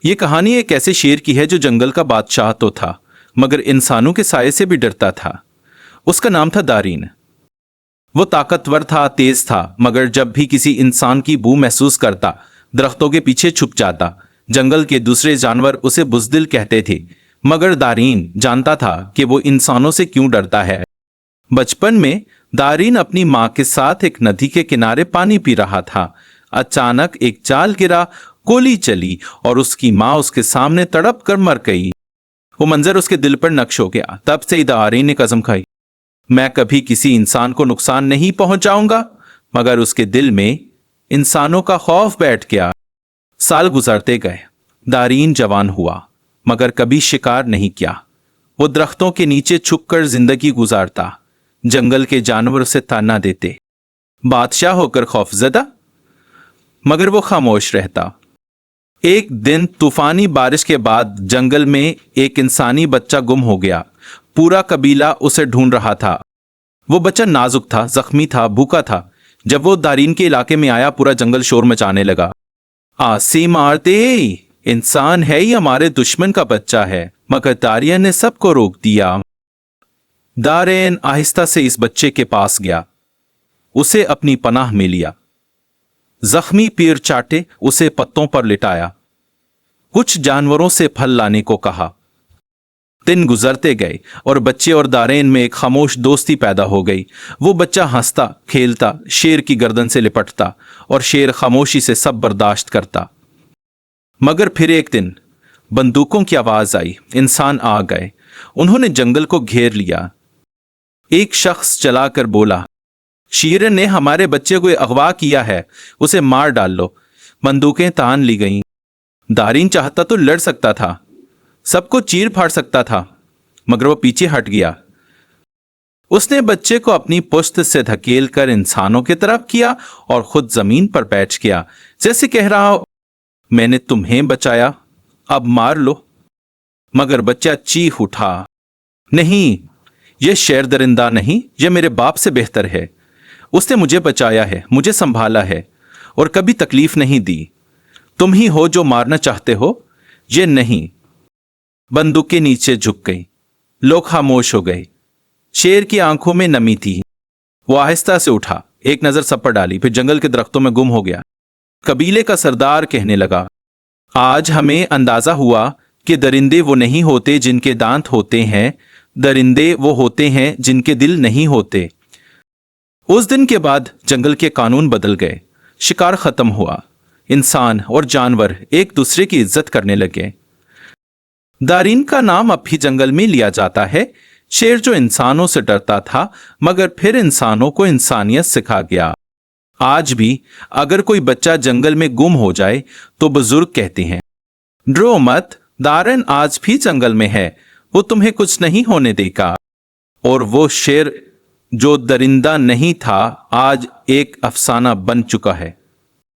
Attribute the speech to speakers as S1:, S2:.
S1: ये कहानी एक ऐसे शेर की है जो जंगल का बादशाह तो था मगर इंसानों के साये से भी डरता था। उसका नाम था दारीन। वो ताकतवर था, तेज था, मगर जब भी किसी इंसान की बू महसूस करता दरख्तों के पीछे छुप जाता। जंगल के दूसरे जानवर उसे बुज़दिल कहते थे, मगर दारीन जानता था कि वो इंसानों से क्यों डरता है। बचपन में दारीन अपनी माँ के साथ एक नदी के किनारे पानी पी रहा था। अचानक एक जाल गिरा, गोली चली और उसकी माँ उसके सामने तड़प कर मर गई। वो मंजर उसके दिल पर नक्श हो गया। तब से दारीन ने कसम खाई, मैं कभी किसी इंसान को नुकसान नहीं पहुंचाऊंगा। मगर उसके दिल में इंसानों का खौफ बैठ गया। साल गुजरते गए। दारीन जवान हुआ मगर कभी शिकार नहीं किया। वो दरख्तों के नीचे छुपकर जिंदगी गुजारता। जंगल के जानवर उसे ताना देते, बादशाह होकर खौफजदा, मगर वो खामोश रहता। एक दिन तूफानी बारिश के बाद जंगल में एक इंसानी बच्चा गुम हो गया। पूरा कबीला उसे ढूंढ रहा था। वो बच्चा नाजुक था, जख्मी था, भूखा था। जब वो दारीन के इलाके में आया, पूरा जंगल शोर मचाने लगा। आसी मारते, इंसान है ही हमारे दुश्मन का बच्चा है। मगर दारियन ने सबको रोक दिया। दारेन आहिस्ता से इस बच्चे के पास गया, उसे अपनी पनाह में लिया। जख्मी पैर चाटे, उसे पत्तों पर लिटाया। कुछ जानवरों से फल लाने को कहा। दिन गुजरते गए और बच्चे और दारेन में एक खामोश दोस्ती पैदा हो गई। वो बच्चा हंसता खेलता, शेर की गर्दन से लिपटता और शेर खामोशी से सब बर्दाश्त करता। मगर फिर एक दिन बंदूकों की आवाज आई। इंसान आ गए। उन्होंने जंगल को घेर लिया। एक शख्स चलाकर बोला, शेर ने हमारे बच्चे को अगवा किया है, उसे मार डाल लो। बंदूकें तान ली गईं। दारीन चाहता तो लड़ सकता था, सबको चीर फाड़ सकता था, मगर वो पीछे हट गया। उसने बच्चे को अपनी पुश्त से धकेल कर इंसानों की तरफ किया और खुद जमीन पर बैठ गया, जैसे कह रहा हो, मैंने तुम्हें बचाया, अब मार लो। मगर बच्चा चीख उठा, नहीं, यह शेर दरिंदा नहीं, यह मेरे बाप से बेहतर है। उसने मुझे बचाया है, मुझे संभाला है और कभी तकलीफ नहीं दी। तुम ही हो जो मारना चाहते हो, ये नहीं। बंदूक के नीचे झुक गई। लोग खामोश हो गए। शेर की आंखों में नमी थी। वो आहिस्ता से उठा, एक नजर सब पर डाली, फिर जंगल के दरख्तों में गुम हो गया। कबीले का सरदार कहने लगा, आज हमें अंदाजा हुआ कि दरिंदे वो नहीं होते जिनके दांत होते हैं, दरिंदे वो होते हैं जिनके दिल नहीं होते। उस दिन के बाद जंगल के कानून बदल गए। शिकार खत्म हुआ। इंसान और जानवर एक दूसरे की इज्जत करने लगे। दारीन का नाम अब भी जंगल में लिया जाता है, शेर जो इंसानों से डरता था मगर फिर इंसानों को इंसानियत सिखा गया। आज भी अगर कोई बच्चा जंगल में गुम हो जाए तो बुजुर्ग कहते हैं, डरो मत, दारन आज भी जंगल में है, वो तुम्हें कुछ नहीं होने देगा। और वो शेर जो दरिंदा नहीं था, आज एक अफसाना बन चुका है।